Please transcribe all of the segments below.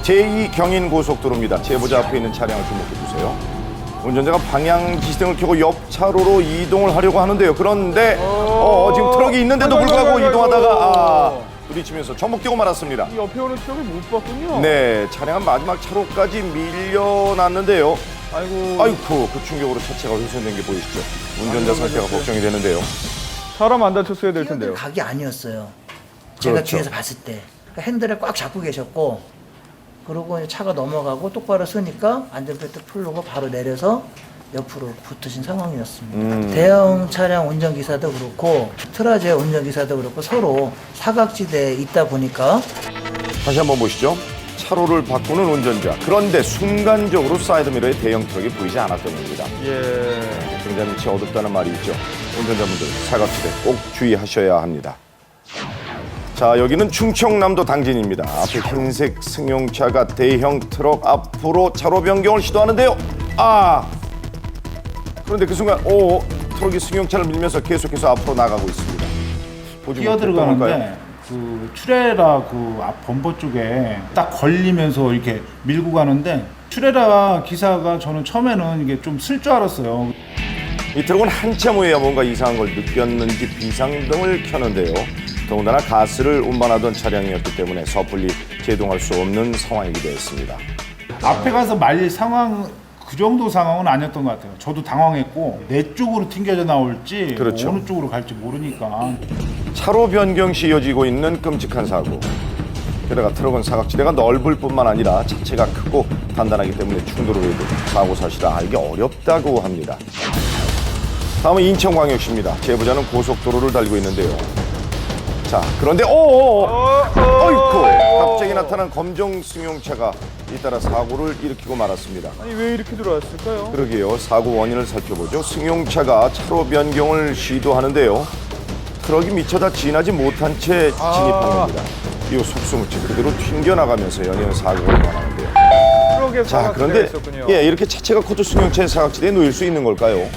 제2 경인고속도로입니다. 제보자 앞에 있는 차량을 주목해 주세요. 운전자가 방향지시등을 켜고 옆 차로로 이동을 하려고 하는데요. 그런데 지금 트럭이 있는데도 불구하고 이동하다가 부딪히면서 전복되고 말았습니다. 이 옆에 오는 트럭을 못 봤군요. 네, 차량은 마지막 차로까지 밀려났는데요. 아이고, 그 충격으로 차체가 훼손된 게 보이시죠? 운전자 상태가 걱정이 되는데요. 사람 안 다쳤어야 될 텐데요. 각이 아니었어요. 제가 그렇죠. 뒤에서 봤을 때 핸들을 꽉 잡고 계셨고, 그러고 차가 넘어가고 똑바로 서니까 안전벨트 풀고 바로 내려서 옆으로 붙으신 상황이었습니다. 대형 차량 운전기사도 그렇고 트라제 운전기사도 그렇고 서로 사각지대에 있다 보니까 다시 한번 보시죠. 차로를 바꾸는 운전자. 그런데 순간적으로 사이드미러에 대형 트럭이 보이지 않았던 겁니다. 예. 등잔빛이 어둡다는 말이 있죠. 운전자분들 사각지대 꼭 주의하셔야 합니다. 자, 여기는 충청남도 당진입니다. 앞에 흰색 승용차가 대형 트럭 앞으로 차로 변경을 시도하는데요. 그런데 그 순간 트럭이 승용차를 밀면서 계속해서 앞으로 나가고 있습니다. 보지 뛰어 못했던 걸까요? 들어가는데 그 트레라 그 앞 범퍼 쪽에 딱 걸리면서 이렇게 밀고 가는데 트레라 기사가 저는 처음에는 이게 좀 쓸 줄 알았어요. 이 트럭은 한참 후에야 뭔가 이상한 걸 느꼈는지 비상등을 켜는데요. 더군다나 가스를 운반하던 차량이었기 때문에 섣불리 제동할 수 없는 상황이기도 했습니다. 앞에 가서 말릴 상황 그 정도 상황은 아니었던 것 같아요. 저도 당황했고 내 쪽으로 튕겨져 나올지 그렇죠. 어느 쪽으로 갈지 모르니까. 차로 변경 시 이어지고 있는 끔찍한 사고. 게다가 트럭은 사각지대가 넓을 뿐만 아니라 자체가 크고 단단하기 때문에 충돌을 해도 사고 사실을 알기 어렵다고 합니다. 다음은 인천광역시입니다. 제보자는 고속도로를 달리고 있는데요. 자, 그런데 어이쿠! 갑자기 나타난 검정 승용차가 잇따라 사고를 일으키고 말았습니다. 아니 왜 이렇게 들어왔을까요? 그러게요. 사고 원인을 살펴보죠. 승용차가 차로 변경을 시도하는데요. 트럭이 미처 지나지 못한 채 진입한 겁니다. 이 속수무책 그대로 튕겨나가면서 연이은 사고가 일어나는데요. 트럭에 자, 사각지대가 그런데 있었군요. 이렇게 차체가 커도 승용차의 사각지대에 놓일 수 있는 걸까요?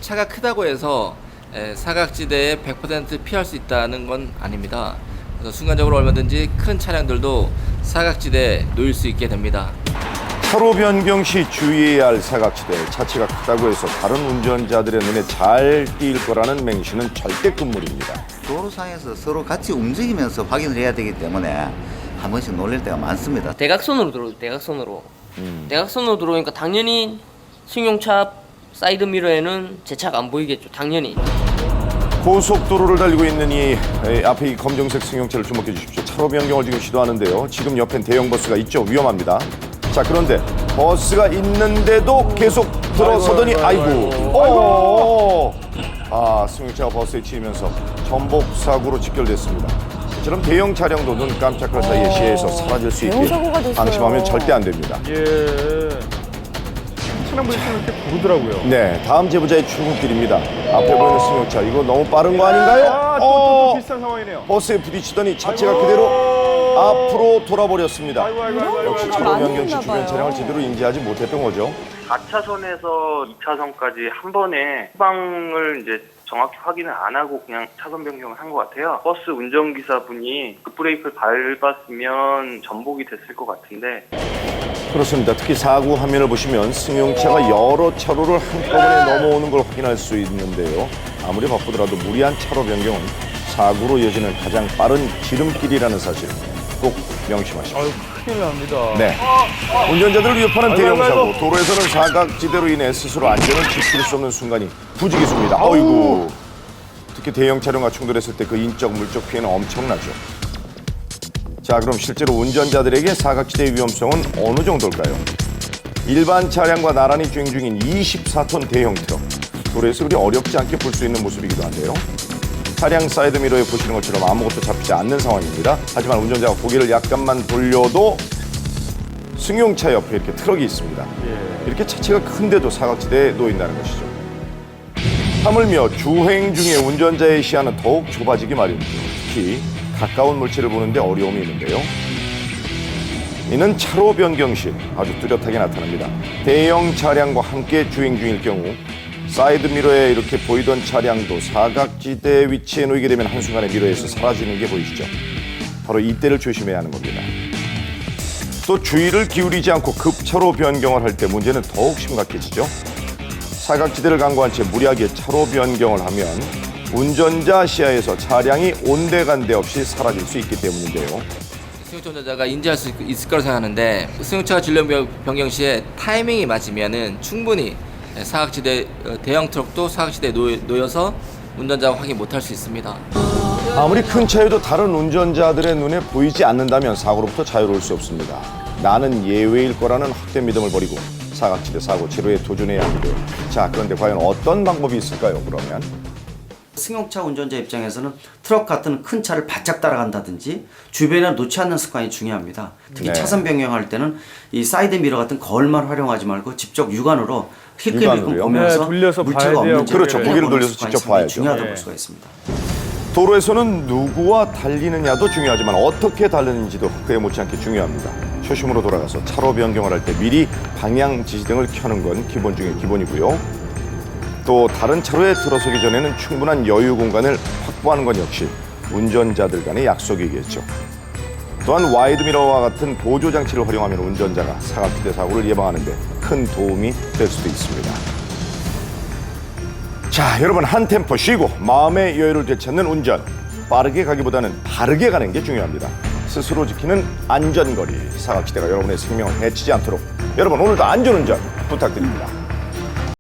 차가 크다고 해서 사각지대에 100% 피할 수 있다는 건 아닙니다. 그래서 순간적으로 얼마든지 큰 차량들도 사각지대에 놓일 수 있게 됩니다. 차로 변경 시 주의해야 할 사각지대. 차체가 크다고 해서 다른 운전자들의 눈에 잘 띌 거라는 맹신은 절대 금물입니다. 도로상에서 서로 같이 움직이면서 확인을 해야 되기 때문에 한 번씩 놀랄 때가 많습니다. 대각선으로 들어오죠. 대각선으로 들어오니까 당연히 승용차 사이드 미러에는 제 차가 안 보이겠죠. 당연히. 고속도로를 달리고 있는 이 앞에 이 검정색 승용차를 주목해 주십시오. 차로 변경을 지금 시도하는데요. 지금 옆엔 대형 버스가 있죠. 위험합니다. 자, 그런데 버스가 있는데도 계속 들어서더니 아이고. 승용차가 버스에 치이면서 전복 사고로 직결됐습니다. 이처럼 대형 차량도 눈 깜짝할 사이에 시야에서 사라질 수 있게 방심하면 절대 안 됩니다. 예. 차량 부딪히면 이렇게 부르더라고요. 네, 다음 제보자의 출근길입니다. 앞에 보이는 승용차, 이거 너무 빠른 거 아닌가요? 또 비슷한 상황이네요. 버스에 부딪히더니 차체가 그대로 앞으로 돌아버렸습니다. 역시 차로 변경 시 주변 차량을 제대로 인지하지 못했던 거죠. 4차선에서 2차선까지 한 번에 후방을 이제 정확히 확인을 안 하고 그냥 차선 변경을 한 것 같아요. 버스 운전기사분이 급브레이크를 밟았으면 전복이 됐을 것 같은데. 그렇습니다. 특히 사고 화면을 보시면 승용차가 여러 차로를 한꺼번에 넘어오는 걸 확인할 수 있는데요. 아무리 바쁘더라도 무리한 차로 변경은 사고로 이어지는 가장 빠른 지름길이라는 사실 꼭 명심하십시오. 큰일 납니다. 네. 운전자들을 위협하는 대형 사고. 도로에서는 사각지대로 인해 스스로 안전을 지킬 수 없는 순간이 부지기수입니다. 어이구. 특히 대형 차량과 충돌했을 때 그 인적, 물적 피해는 엄청나죠. 자, 그럼 실제로 운전자들에게 사각지대의 위험성은 어느 정도일까요? 일반 차량과 나란히 주행 중인 24톤 대형 트럭. 도로에서 그리 어렵지 않게 볼 수 있는 모습이기도 한데요. 차량 사이드미러에 보시는 것처럼 아무것도 잡히지 않는 상황입니다. 하지만 운전자가 고개를 약간만 돌려도 승용차 옆에 이렇게 트럭이 있습니다. 이렇게 차체가 큰데도 사각지대에 놓인다는 것이죠. 하물며 주행 중에 운전자의 시야는 더욱 좁아지기 마련이죠. 특히 가까운 물체를 보는데 어려움이 있는데요. 이는 차로 변경 시 아주 뚜렷하게 나타납니다. 대형 차량과 함께 주행 중일 경우 사이드 미러에 이렇게 보이던 차량도 사각지대 위치에 놓이게 되면 한순간에 미러에서 사라지는 게 보이시죠? 바로 이때를 조심해야 하는 겁니다. 또 주의를 기울이지 않고 급차로 변경을 할 때 문제는 더욱 심각해지죠. 사각지대를 강구한 채 무리하게 차로 변경을 하면 운전자 시야에서 차량이 온데간데 없이 사라질 수 있기 때문인데요. 승용차 운전자가 인지할 수 있을 거라고 생각하는데 승용차가 진로 변경 시에 타이밍이 맞으면은 충분히 사각지대 대형 트럭도 사각지대에 놓여서 운전자가 확인 못할 수 있습니다. 아무리 큰 차여도 다른 운전자들의 눈에 보이지 않는다면 사고로부터 자유로울 수 없습니다. 나는 예외일 거라는 헛된 믿음을 버리고 사각지대 사고 제로에 도전해야 하는데요. 자, 그런데 과연 어떤 방법이 있을까요, 그러면? 승용차 운전자 입장에서는 트럭 같은 큰 차를 바짝 따라간다든지 주변에 놓지 않는 습관이 중요합니다. 특히 네. 차선 변경할 때는 이 사이드 미러 같은 거울만 활용하지 말고 직접 육안으로 힐끔힐끔 육안으로요? 보면서 네, 돌려서 물체가 봐야 돼요. 없는지 그렇죠. 고개를 보는 돌려서 습관이 직접 상당히 봐야죠. 중요하다고 네. 볼 수가 있습니다. 도로에서는 누구와 달리느냐도 중요하지만 어떻게 달리는지도 그에 못지않게 중요합니다. 초심으로 돌아가서 차로 변경을 할 때 미리 방향 지시등을 켜는 건 기본 중에 기본이고요. 또 다른 차로에 들어서기 전에는 충분한 여유 공간을 확보하는 건 역시 운전자들 간의 약속이겠죠. 또한 와이드미러와 같은 보조 장치를 활용하면 운전자가 사각지대 사고를 예방하는 데 큰 도움이 될 수도 있습니다. 자, 여러분 한 템포 쉬고 마음의 여유를 되찾는 운전. 빠르게 가기보다는 바르게 가는 게 중요합니다. 스스로 지키는 안전거리. 사각지대가 여러분의 생명을 해치지 않도록 여러분 오늘도 안전운전 부탁드립니다.